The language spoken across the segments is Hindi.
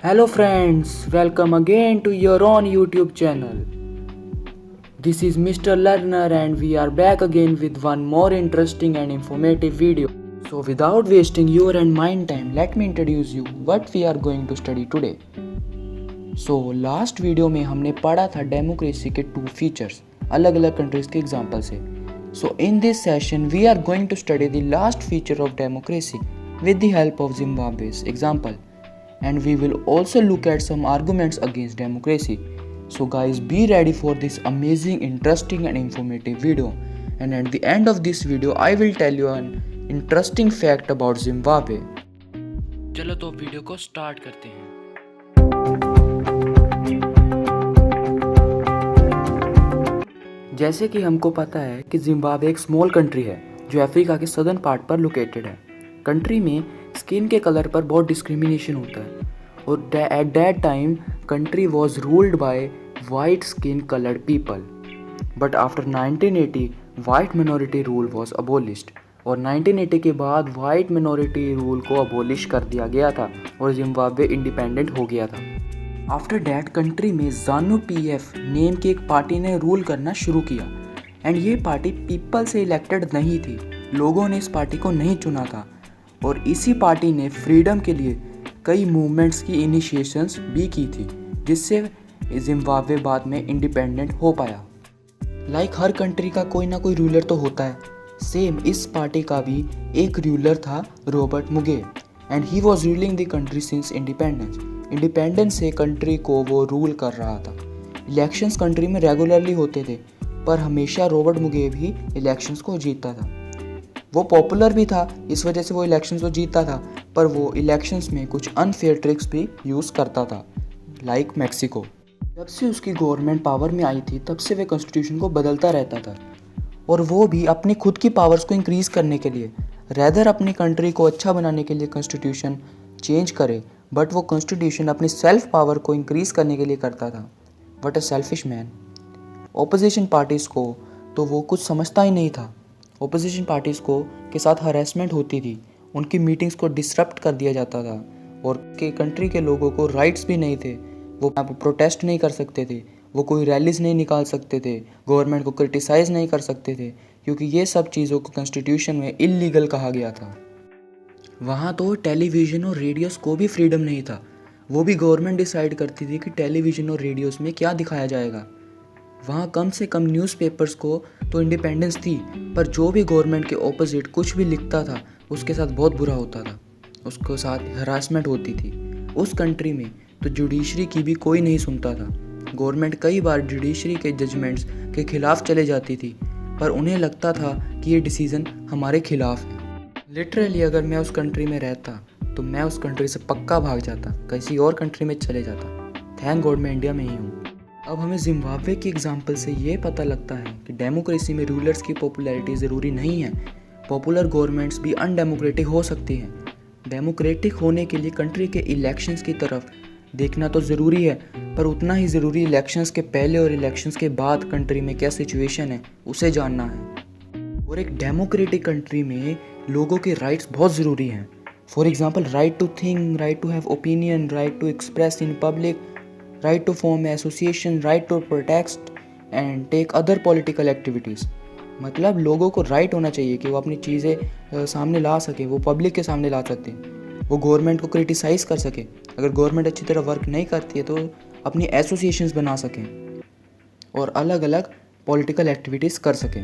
Hello friends, welcome again to your own YouTube channel. This is Mr. Learner and we are back again with one more interesting and informative video. So without wasting your and mine time, let me introduce you what we are going to study today. So last video में हमने पढ़ा था डेमोक्रेसी के टू फीचर्स अलग अलग कंट्रीज के एग्जांपल से. So in this session we are going to study the last feature of democracy with the help of Zimbabwe's example. And we will also look at some arguments against democracy. So guys, be ready for this amazing, interesting and informative video. And at the end of this video, I will tell you an interesting fact about Zimbabwe. चलो तो वीडियो को स्टार्ट करते हैं. जैसे कि हमको पता है कि जिम्बाब्वे एक स्मॉल कंट्री है जो अफ्रीका के सदर्न पार्ट पर लोकेटेड है. कंट्री में स्किन के कलर पर बहुत डिस्क्रिमिनेशन होता है और at that time country was ruled by white skin coloured people. But after 1980 white minority rule was abolished और 1980 के बाद वाइट मिनॉरिटी रूल को अबोलिश कर दिया गया था और जिम्बाब्वे इंडिपेंडेंट हो गया था. आफ्टर डैट कंट्री में ज़ानू पीएफ नेम की एक पार्टी ने रूल करना शुरू किया एंड ये पार्टी पीपल से इलेक्टेड नहीं थी. लोगों ने इस पार्टी को नहीं चुना था और इसी पार्टी ने फ्रीडम के लिए कई मूवमेंट्स की इनिशिएशंस भी की थी जिससे जिम्बाब्वे बाद में इंडिपेंडेंट हो पाया. लाइक हर कंट्री का कोई ना कोई रूलर तो होता है. सेम इस पार्टी का भी एक रूलर था, रॉबर्ट मुगे, and he was ruling the country since independence. Independence से कंट्री को वो रूल कर रहा था. इलेक्शंस कंट्री में रेगुलरली होते थे पर हमेशा रॉबर्ट मुगे भी इलेक्शंस को जीतता था. वो पॉपुलर भी था, इस वजह से वो इलेक्शंस को जीतता था, पर वो इलेक्शंस में कुछ अनफेयर ट्रिक्स भी यूज़ करता था. Like Mexico. जब से उसकी गवर्नमेंट पावर में आई थी तब से वे कॉन्स्टिट्यूशन को बदलता रहता था और वो भी अपनी खुद की पावर्स को इंक्रीज़ करने के लिए, रेदर अपनी कंट्री को अच्छा बनाने के लिए कॉन्स्टिट्यूशन चेंज करे, बट वो कॉन्स्टिट्यूशन अपनी सेल्फ पावर को इंक्रीज़ करने के लिए करता था. What a selfish man. Opposition parties को तो वो कुछ समझता ही नहीं था. ऑपोजिशन पार्टीज़ को के साथ हरेसमेंट होती थी, उनकी मीटिंग्स को डिसरप्ट कर दिया जाता था और के कंट्री के लोगों को राइट्स भी नहीं थे. वो प्रोटेस्ट नहीं कर सकते थे, वो कोई रैलीज नहीं निकाल सकते थे, गवर्नमेंट को क्रिटिसाइज़ नहीं कर सकते थे क्योंकि ये सब चीज़ों को कॉन्स्टिट्यूशन में इलीगल कहा गया था. वहाँ तो टेलीविज़न और रेडियोस को भी फ्रीडम नहीं था. वो भी गवर्नमेंट डिसाइड करती थी कि टेलीविज़न और रेडियोस में क्या दिखाया जाएगा. वहाँ कम से कम न्यूज़पेपर्स को तो इंडिपेंडेंस थी पर जो भी गवर्नमेंट के ऑपोजिट कुछ भी लिखता था उसके साथ बहुत बुरा होता था, उसके साथ हरासमेंट होती थी. उस कंट्री में तो जुडिशरी की भी कोई नहीं सुनता था. गवर्नमेंट कई बार जुडिशरी के जजमेंट्स के खिलाफ चले जाती थी पर उन्हें लगता था कि ये डिसीज़न हमारे खिलाफ है. लिटरली अगर मैं उस कंट्री में रहता तो मैं उस कंट्री से पक्का भाग जाता, किसी और कंट्री में चले जाता. थैंक गॉड मैं इंडिया में ही हूँ. अब हमें जिम्बाब्वे की एग्जांपल से ये पता लगता है कि डेमोक्रेसी में रूलर्स की पॉपुलैरिटी ज़रूरी नहीं है. पॉपुलर गवर्नमेंट्स भी अनडेमोक्रेटिक हो सकती हैं. डेमोक्रेटिक होने के लिए कंट्री के इलेक्शंस की तरफ देखना तो ज़रूरी है पर उतना ही ज़रूरी इलेक्शंस के पहले और इलेक्शंस के बाद कंट्री में क्या सिचुएशन है उसे जानना है. और एक डेमोक्रेटिक कंट्री में लोगों के राइट्स बहुत ज़रूरी हैं. For example right to think, right to have opinion, right to express in public, right to form association, right to protest and take other political activities. मतलब लोगों को राइट होना चाहिए कि वो अपनी चीज़ें सामने ला सके, वो पब्लिक के सामने ला सकते हैं, वो गवर्नमेंट को क्रिटिसाइज़ कर सके. अगर गवर्नमेंट अच्छी तरह वर्क नहीं करती है तो अपनी एसोसिएशंस बना सकें और अलग अलग पॉलिटिकल एक्टिविटीज़ कर सकें.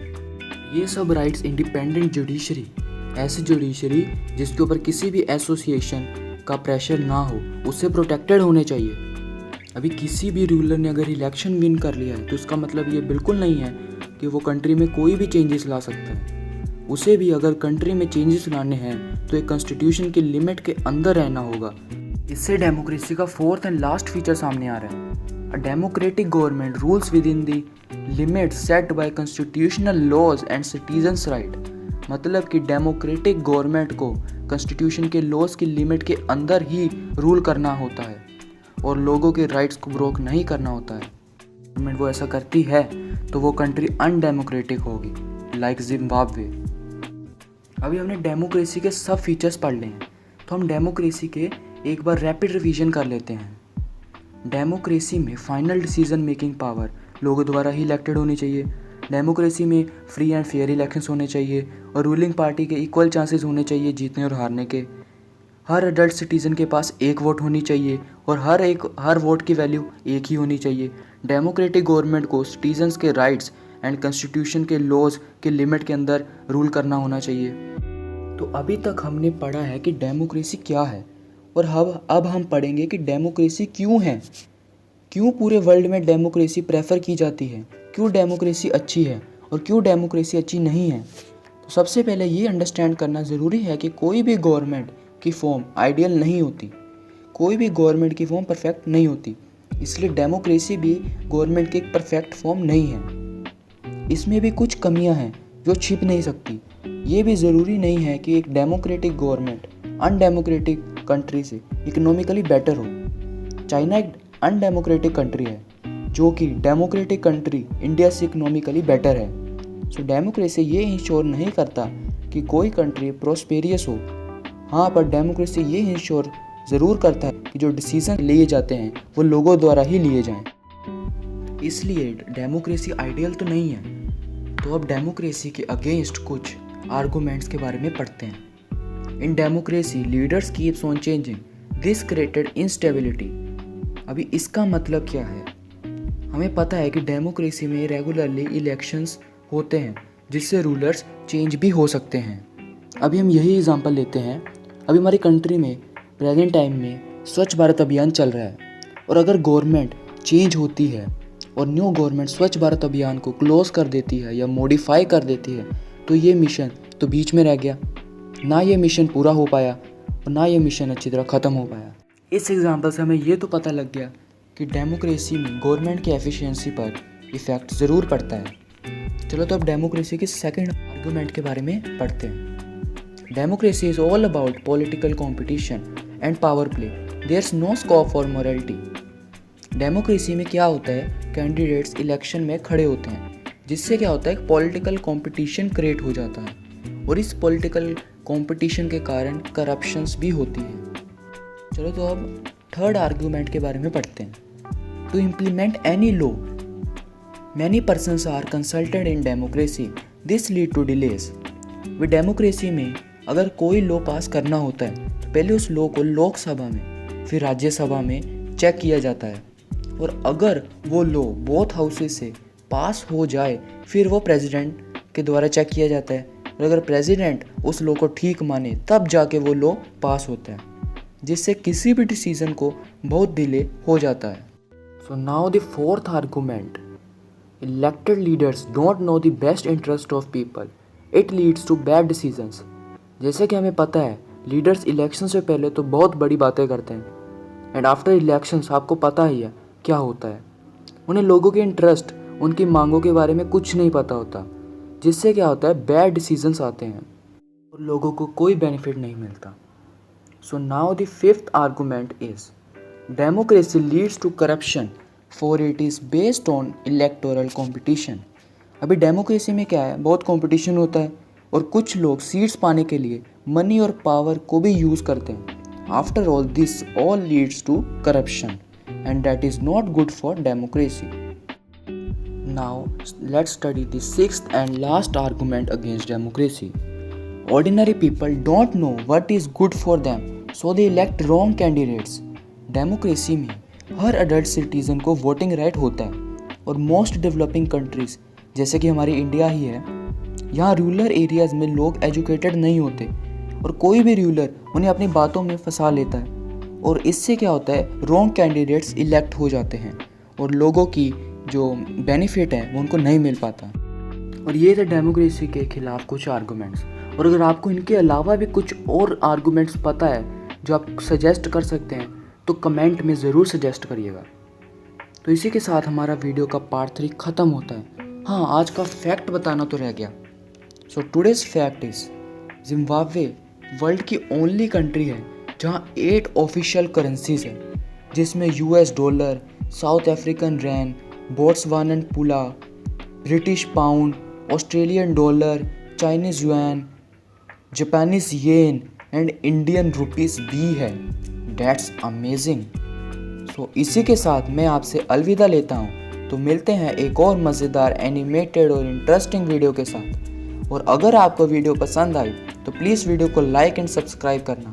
ये सब राइट्स इंडिपेंडेंट जुडिशरी, ऐसी जुडिशरी जिसके ऊपर किसी भी एसोसिएशन का प्रेशर ना हो, उससे प्रोटेक्टेड होने चाहिए. अभी किसी भी रूलर ने अगर इलेक्शन विन कर लिया है तो उसका मतलब ये बिल्कुल नहीं है कि वो कंट्री में कोई भी चेंजेस ला सकता है. उसे भी अगर कंट्री में चेंजेस लाने हैं तो एक कॉन्स्टिट्यूशन के लिमिट के अंदर रहना होगा. इससे डेमोक्रेसी का फोर्थ एंड लास्ट फीचर सामने आ रहा है. A democratic government rules within the limits set by constitutional laws and citizens right. मतलब कि डेमोक्रेटिक गवर्नमेंट को कॉन्स्टिट्यूशन के लॉज की लिमिट के अंदर ही रूल करना होता है और लोगों के राइट्स को ब्रोक नहीं करना होता है. गवर्नमेंट वो ऐसा करती है तो वो कंट्री अनडेमोक्रेटिक होगी, लाइक जिम्बाब्वे. अभी हमने डेमोक्रेसी के सब फीचर्स पढ़ लिए हैं तो हम डेमोक्रेसी के एक बार रैपिड रिवीजन कर लेते हैं। डेमोक्रेसी में फाइनल डिसीजन मेकिंग पावर लोगों द्वारा ही इलेक्टेड होनी चाहिए। डेमोक्रेसी में फ्री एंड फेयर इलेक्शंस होने चाहिए और रूलिंग पार्टी के इक्वल चांसेस होने चाहिए जीतने और हारने के। हर अडल्ट सिटीज़न के पास एक वोट होनी चाहिए और हर वोट की वैल्यू एक ही होनी चाहिए। डेमोक्रेटिक गवर्नमेंट को सिटीजन्स के राइट्स एंड कॉन्स्टिट्यूशन के लॉज के लिमिट के अंदर रूल करना होना चाहिए। तो अभी तक हमने पढ़ा है कि डेमोक्रेसी क्या है और अब हम पढ़ेंगे कि डेमोक्रेसी क्यों है, क्यों पूरे वर्ल्ड में डेमोक्रेसी प्रेफर की जाती है, क्यों डेमोक्रेसी अच्छी है और क्यों डेमोक्रेसी अच्छी नहीं है। तो सबसे पहले ये अंडरस्टैंड करना ज़रूरी है कि कोई भी गवर्नमेंट की फॉर्म आइडियल नहीं होती, कोई भी गवर्नमेंट की फॉर्म परफेक्ट नहीं होती, इसलिए डेमोक्रेसी भी गवर्नमेंट की एक परफेक्ट फॉर्म नहीं है। इसमें भी कुछ कमियां हैं जो छिप नहीं सकती। ये भी ज़रूरी नहीं है कि एक डेमोक्रेटिक गवर्नमेंट अनडेमोक्रेटिक कंट्री से इकोनॉमिकली बेटर हो। चाइना एक अनडेमोक्रेटिक कंट्री है जो कि डेमोक्रेटिक कंट्री इंडिया से इकोनॉमिकली बेटर है। सो डेमोक्रेसी ये इंश्योर नहीं करता कि कोई कंट्री प्रोस्पेरियस हो। हाँ, पर डेमोक्रेसी ये इंश्योर ज़रूर करता है कि जो डिसीजन लिए जाते हैं वो लोगों द्वारा ही लिए जाएं। इसलिए डेमोक्रेसी आइडियल तो नहीं है। तो अब डेमोक्रेसी के अगेंस्ट कुछ आर्गूमेंट्स के बारे में पढ़ते हैं। In democracy leaders keeps on changing, this created instability. अभी इसका मतलब क्या है? हमें पता है कि डेमोक्रेसी में रेगुलरली इलेक्शंस होते हैं जिससे रूलर्स चेंज भी हो सकते हैं। अभी हम यही एग्जांपल लेते हैं। अभी हमारी कंट्री में प्रेजेंट टाइम में स्वच्छ भारत अभियान चल रहा है और अगर गवर्नमेंट चेंज होती है और न्यू गवर्नमेंट स्वच्छ भारत अभियान को क्लोज कर देती है या मॉडिफाई कर देती है तो ये मिशन तो बीच में रह गया, ना ये मिशन पूरा हो पाया और ना ये मिशन अच्छी तरह ख़त्म हो पाया। इस एग्जांपल से हमें ये तो पता लग गया कि डेमोक्रेसी में गवर्नमेंट की एफिशिएंसी पर इफ़ेक्ट ज़रूर पड़ता है। चलो तो अब डेमोक्रेसी के सेकंड आर्गूमेंट के बारे में पढ़ते हैं। Democracy is all about political competition and power play. There's no scope for morality. Democracy में क्या होता है, कैंडिडेट्स इलेक्शन में खड़े होते हैं जिससे क्या होता है, पॉलिटिकल कंपटीशन क्रिएट हो जाता है और इस पॉलिटिकल कंपटीशन के कारण करप्शंस भी होती है। चलो तो अब थर्ड आर्गूमेंट के बारे में पढ़ते हैं। To implement any law many persons are consulted in democracy, this lead to delays. वे डेमोक्रेसी में अगर कोई लॉ पास करना होता है तो पहले उस लॉ को लोकसभा में फिर राज्यसभा में चेक किया जाता है और अगर वो लॉ बोथ हाउसेस से पास हो जाए फिर वो प्रेसिडेंट के द्वारा चेक किया जाता है और अगर प्रेसिडेंट उस लॉ को ठीक माने तब जाके वो लॉ पास होता है, जिससे किसी भी डिसीजन को बहुत डिले हो जाता है। So now the fourth argument, elected leaders don't know the best interest of people, it leads to bad decisions. जैसे कि हमें पता है लीडर्स इलेक्शन से पहले तो बहुत बड़ी बातें करते हैं एंड आफ्टर इलेक्शंस आपको पता ही है क्या होता है। उन्हें लोगों के इंटरेस्ट, उनकी मांगों के बारे में कुछ नहीं पता होता, जिससे क्या होता है, बैड डिसीजंस आते हैं और लोगों को कोई बेनिफिट नहीं मिलता। So now the fifth argument is democracy leads to corruption for it is based on electoral competition. अभी डेमोक्रेसी में क्या है, बहुत कॉम्पिटिशन होता है और कुछ लोग सीट्स पाने के लिए मनी और पावर को भी यूज़ करते हैं। After all this all leads to corruption and that is not good for democracy. Now let's study the sixth and last argument against democracy. Ordinary people don't know what is good for them so they elect wrong candidates. Democracy में हर अडल्ट सिटीज़न को वोटिंग राइट होता है और मोस्ट डेवलपिंग कंट्रीज़ जैसे कि हमारी इंडिया ही है, यहाँ रूरल एरियाज़ में लोग एजुकेटेड नहीं होते और कोई भी रूलर उन्हें अपनी बातों में फंसा लेता है और इससे क्या होता है, रॉन्ग कैंडिडेट्स इलेक्ट हो जाते हैं और लोगों की जो बेनिफिट है वो उनको नहीं मिल पाता। और ये थे डेमोक्रेसी के खिलाफ कुछ आर्गूमेंट्स। और अगर आपको इनके अलावा भी कुछ और आर्गूमेंट्स पता है जो आप सजेस्ट कर सकते हैं तो कमेंट में ज़रूर सजेस्ट करिएगा। तो इसी के साथ हमारा वीडियो का पार्ट 3 ख़त्म होता है। हाँ, आज का फैक्ट बताना तो रह गया। So today's fact is Zimbabwe world की ओनली कंट्री है जहाँ 8 ऑफिशियल करेंसीज हैं, जिसमें US डॉलर, साउथ अफ्रीकन रैन, बोट्सवानन पुला, British pound, Australian dollar, Chinese yuan, Japanese yen and Indian rupees भी है। That's amazing. सो इसी के साथ मैं आपसे अलविदा लेता हूँ। तो मिलते हैं एक और मज़ेदार एनिमेटेड और इंटरेस्टिंग वीडियो के साथ। और अगर आपको वीडियो पसंद आई तो प्लीज़ वीडियो को लाइक एंड सब्सक्राइब करना